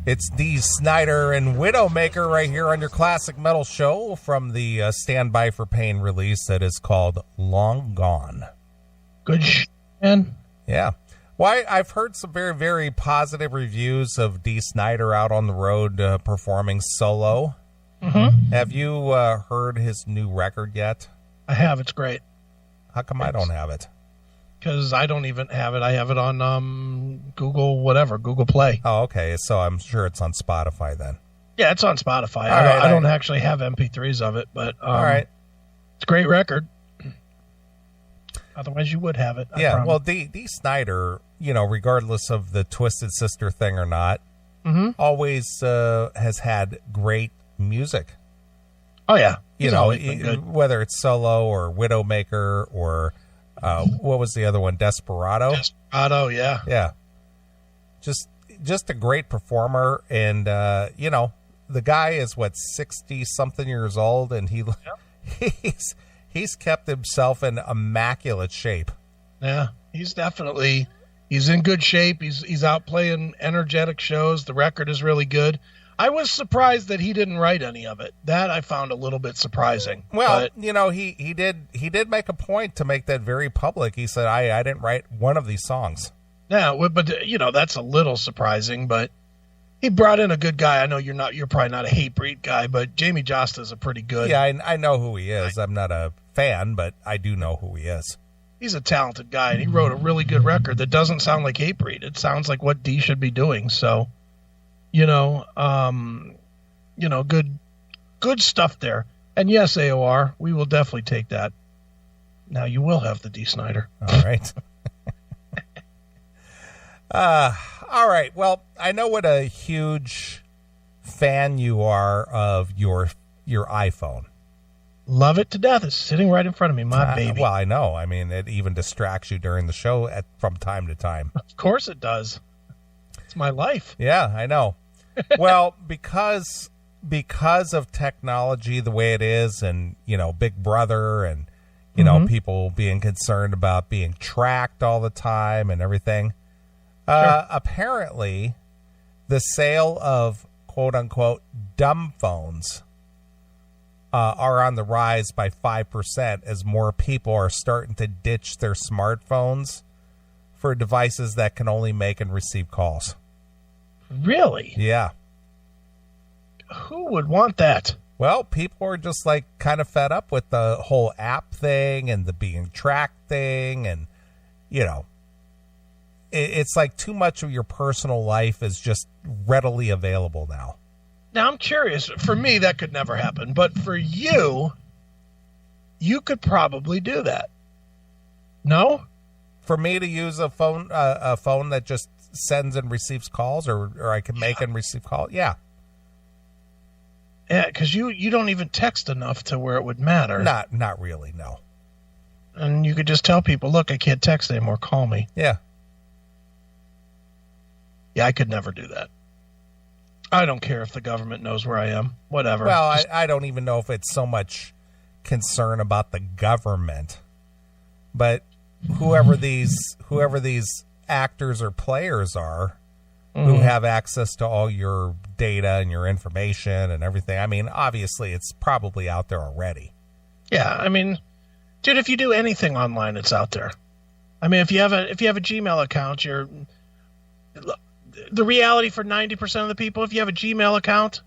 It's Dee Snider and Widowmaker right here on your Classic Metal Show from the Stand By for Pain release that is called Long Gone. Good man. Yeah. Well, I've heard some very, very positive reviews of Dee Snider out on the road performing solo. Mm-hmm. Have you heard his new record yet? I have. It's great. How come I don't have it? Because I don't even have it. I have it on Google Play. Oh, okay. So I'm sure it's on Spotify then. Yeah, it's on Spotify. I don't actually have MP3s of it, but all right. It's a great record. Otherwise, you would have it. I promise. Well, Dee Snider, regardless of the Twisted Sister thing or not, always has had great music. Oh, yeah. Whether it's solo or Widowmaker or what was the other one? Desperado? Desperado, yeah. Yeah. Just a great performer. And, the guy is, 60-something years old, and he's kept himself in immaculate shape. Yeah, he's in good shape. He's out playing energetic shows. The record is really good. I was surprised that he didn't write any of it. That I found a little bit surprising. Well, he did make a point to make that very public. He said, I didn't write one of these songs. Yeah, but that's a little surprising, but he brought in a good guy. I know you're probably not a Hatebreed guy, but Jamie Josta's a pretty good. Yeah, I know who he is. I'm not a fan, but I do know who he is. He's a talented guy, and he wrote a really good record that doesn't sound like Hatebreed. It sounds like what Dee should be doing. So, good stuff there. And yes, AOR, we will definitely take that. Now you will have the Dee Snider. All right. All right. Well, I know what a huge fan you are of your iPhone. Love it to death. It's sitting right in front of me, my baby. Well, I know. I mean, it even distracts you during the show from time to time. Of course it does. It's my life. Yeah, I know. Well, because of technology the way it is, and Big Brother, and people being concerned about being tracked all the time and everything. Sure. Apparently, the sale of quote unquote dumb phones are on the rise by 5% as more people are starting to ditch their smartphones for devices that can only make and receive calls. Really? Yeah. Who would want that? Well, people are just kind of fed up with the whole app thing and the being tracked thing. And, it's like too much of your personal life is just readily available now. Now, I'm curious. For me, that could never happen. But for you could probably do that. No? For me to use a phone that just sends and receives calls, or I can make and receive calls? Yeah. Yeah, because you don't even text enough to where it would matter. Not really, no. And you could just tell people, look, I can't text anymore. Call me. Yeah. Yeah, I could never do that. I don't care if the government knows where I am. Whatever. Well, I don't even know if it's so much concern about the government, but whoever these actors or players are who have access to all your data and your information and everything. I mean, obviously, it's probably out there already. Yeah, I mean, dude, if you do anything online, it's out there. I mean, if you have a Gmail account, the reality for 90% of the people, if you have a Gmail account,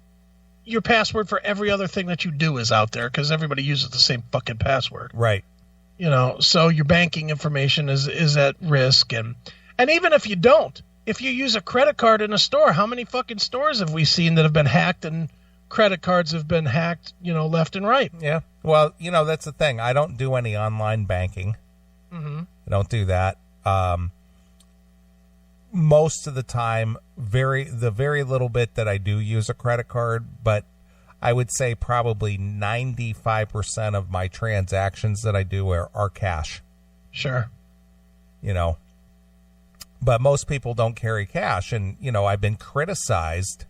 your password for every other thing that you do is out there because everybody uses the same fucking password. Right. So your banking information is at risk. And even if you don't, if you use a credit card in a store, how many fucking stores have we seen that have been hacked and credit cards have been hacked, left and right? Yeah. Well, that's the thing. I don't do any online banking. Mm-hmm. I don't do that. Most of the time, the very little bit that I do use a credit card, but I would say probably 95% of my transactions that I do are cash. Sure. But most people don't carry cash, and I've been criticized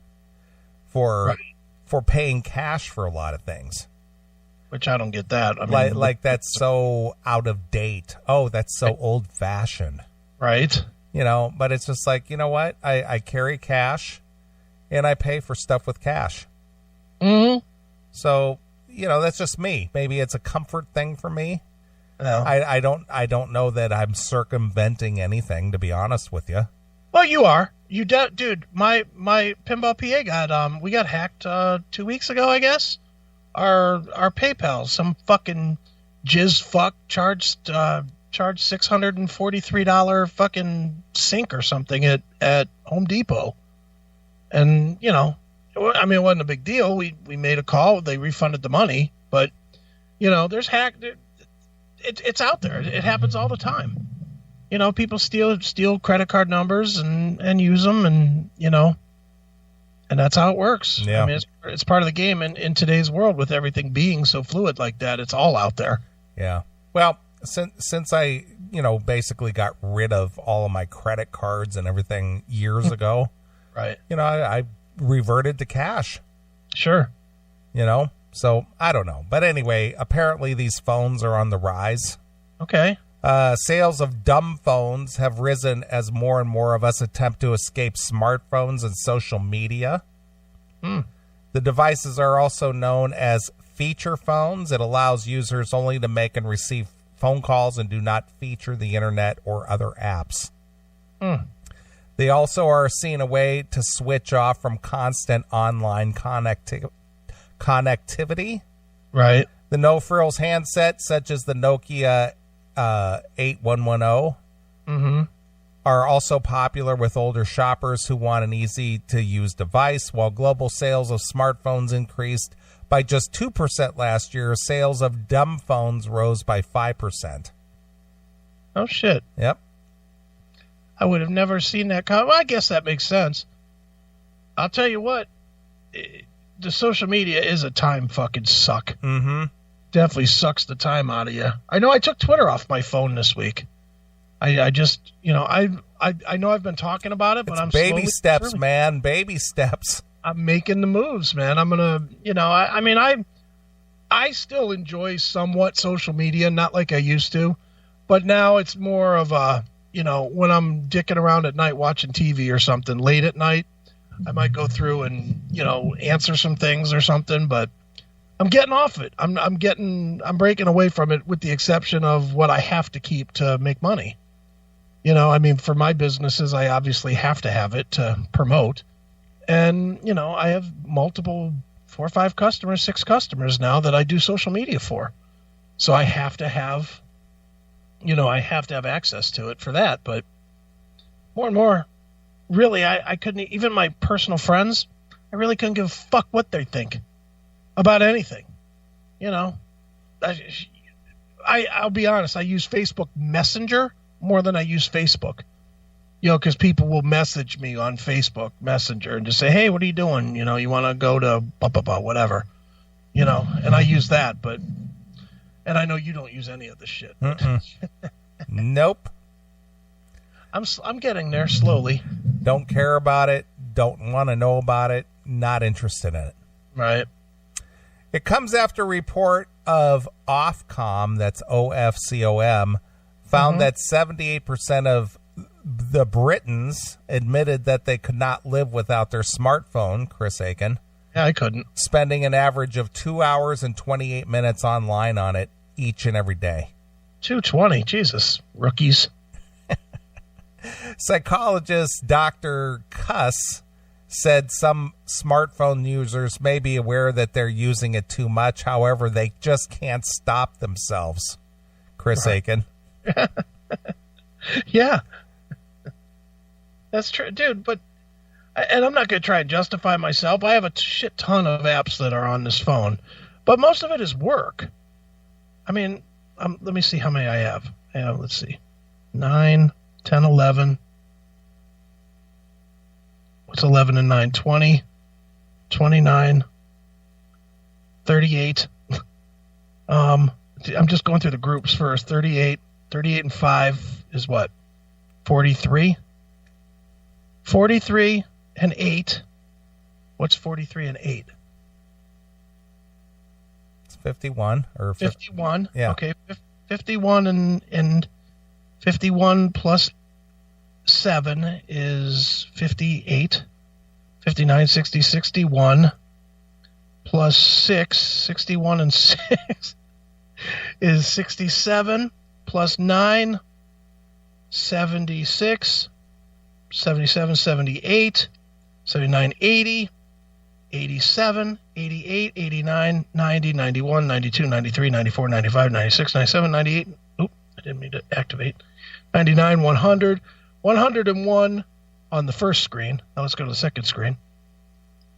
for paying cash for a lot of things. Which I don't get that. I mean, like that's so out of date. Oh, that's so old fashioned. Right. But it's just like, what? I carry cash, and I pay for stuff with cash. Mm-hmm. So, that's just me. Maybe it's a comfort thing for me. No. I don't know that I'm circumventing anything, to be honest with you. Well, you are. Dude, my Pinball PA we got hacked 2 weeks ago, I guess. Our PayPal, some fucking jizz fuck charged $643 fucking sink or something at Home Depot. And, it wasn't a big deal. We made a call. They refunded the money. But, there's hack. It's out there. It happens all the time. People steal credit card numbers and use them, and, and that's how it works. Yeah. I mean, it's part of the game in today's world with everything being so fluid like that. It's all out there. Yeah. Well, since I, basically got rid of all of my credit cards and everything years ago, right. I reverted to cash. Sure. So I don't know. But anyway, apparently these phones are on the rise. Okay. Sales of dumb phones have risen as more and more of us attempt to escape smartphones and social media. The devices are also known as feature phones. It allows users only to make and receive phone calls and do not feature the internet or other apps. They also are seen a way to switch off from constant online connectivity. Right. The no-frills handset, such as the Nokia 8110, are also popular with older shoppers who want an easy-to-use device. While global sales of smartphones increased by just 2% last year, sales of dumb phones rose by 5%. Oh, shit. Yep. I would have never seen that. Well, I guess that makes sense. I'll tell you what. The social media is a time fucking suck. Mm-hmm. Definitely sucks the time out of you. I know I took Twitter off my phone this week. I just, I know I've been talking about it, but I'm baby steps, man. Baby steps. I'm making the moves, man. I'm gonna, I still enjoy somewhat social media, not like I used to, but now it's more of a, when I'm dicking around at night watching TV or something late at night, I might go through and, answer some things or something, but I'm getting off it. I'm breaking away from it with the exception of what I have to keep to make money. For my businesses, I obviously have to have it to promote. And, I have multiple 4 or 5 customers, 6 customers now that I do social media for. So I have to have, access to it for that. But more and more, really, I couldn't, even my personal friends, I really couldn't give a fuck what they think about anything. I'll be honest, I use Facebook Messenger more than I use Facebook. Because people will message me on Facebook Messenger and just say, hey, what are you doing? You want to go to blah, blah, blah, whatever. And I use that, and I know you don't use any of this shit. Nope. I'm getting there slowly. Don't care about it. Don't want to know about it. Not interested in it. Right. It comes after a report of Ofcom, that's OFCOM, found that 78% of the Britons admitted that they could not live without their smartphone, Chris Aiken. Yeah, I couldn't. Spending an average of 2 hours and 28 minutes online on it each and every day. 220, Jesus, rookies. Psychologist Dr. Kuss said some smartphone users may be aware that they're using it too much. However, they just can't stop themselves. Chris Aiken. Yeah. That's true, dude. But, and I'm not going to try and justify myself. I have a shit ton of apps that are on this phone, but most of it is work. I mean, let me see how many I have. Let's see. 9, 10, 11. What's 11 and 9? 20, 29, 38. I'm just going through the groups first. 38 and 5 is what? 43? 43 and 8. What's 43 and 8? It's 51 or 51. Yeah. Okay. 51 and 51 plus 7 is 58. 59, 60, 61 plus 6, 61 and 6 is 67 plus 9, 76, 77, 78, 79, 80, 87, 88, 89, 90, 91, 92, 93, 94, 95, 96, 97, 98. Oop, I didn't mean to activate. 99, 100, 101 on the first screen. Now let's go to the second screen.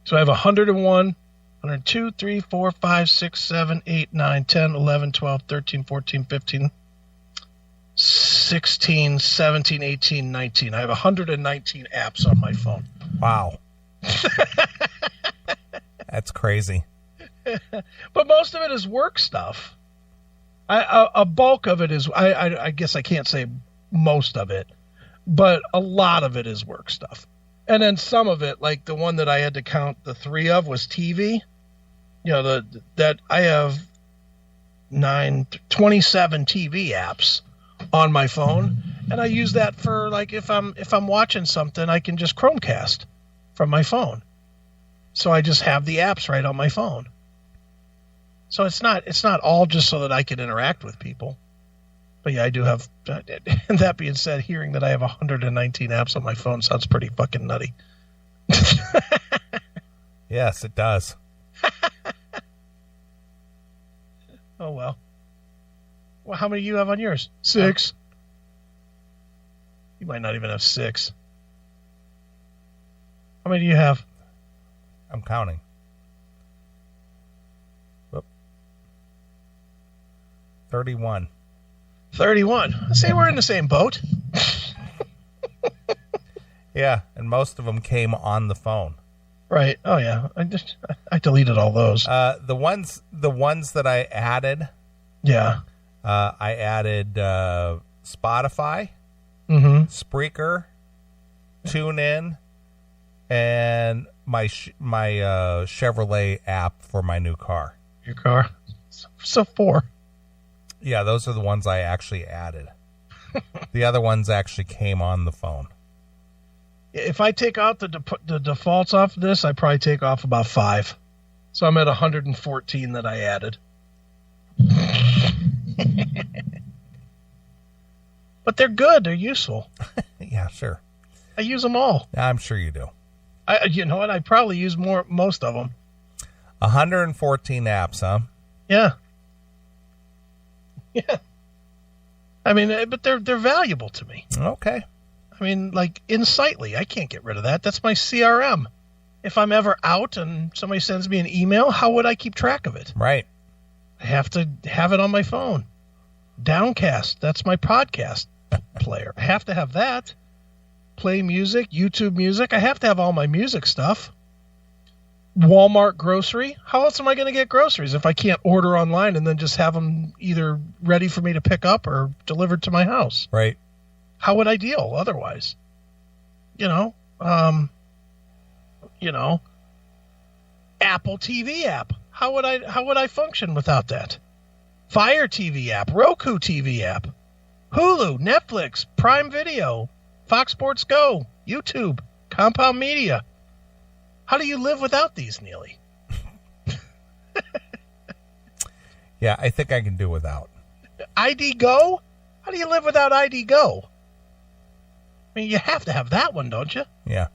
So I have 101, 102, 3, 4, 5, 6, 7, 8, 9, 10, 11, 12, 13, 14, 15, 16, 17, 18, 19. I have 119 apps on my phone. Wow. That's crazy. But most of it is work stuff. A bulk of it is, I guess I can't say most of it, but a lot of it is work stuff. And then some of it, like the one that I had to count the 3 of was TV. You know, that I have 27 TV apps on my phone, and I use that for, like, if I'm watching something, I can just Chromecast from my phone. So I just have the apps right on my phone. So it's not all just so that I can interact with people. But yeah, I do have, and that being said, hearing that I have 119 apps on my phone sounds pretty fucking nutty. Yes, it does. Oh, well. Well, how many do you have on yours? 6. You might not even have 6. How many do you have? I'm counting. Whoop. 31. 31. See, we're in the same boat. Yeah, and most of them came on the phone. Right. Oh yeah. I deleted all those. The ones that I added. Yeah. I added Spotify, Spreaker, TuneIn, and my Chevrolet app for my new car. Your car. So 4. Yeah, those are the ones I actually added. The other ones actually came on the phone. If I take out the defaults off of this, I probably take off about 5. So I'm at 114 that I added. But they're good. They're useful. Yeah, sure. I use them all. I'm sure you do. You know what? I probably use most of them. 114 apps, huh? Yeah. Yeah. I mean, but they're valuable to me. Okay. I mean, like Insightly, I can't get rid of that. That's my CRM. If I'm ever out and somebody sends me an email, how would I keep track of it? Right. I have to have it on my phone. Downcast, that's my podcast player. I have to have that. Play Music, YouTube Music. I have to have all my music stuff. Walmart grocery. How else am I going to get groceries if I can't order online and then just have them either ready for me to pick up or delivered to my house? Right. How would I deal otherwise? Apple TV app. How would I function without that? Fire TV app, Roku TV app, Hulu, Netflix, Prime Video, Fox Sports Go, YouTube, Compound Media. How do you live without these, Neely? Yeah, I think I can do without. ID Go? How do you live without ID Go? I mean, you have to have that one, don't you? Yeah.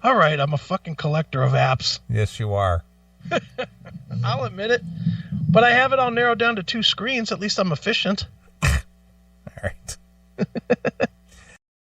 All right, I'm a fucking collector of apps. Yes, you are. I'll admit it. But I have it all narrowed down to 2 screens. At least I'm efficient. All right.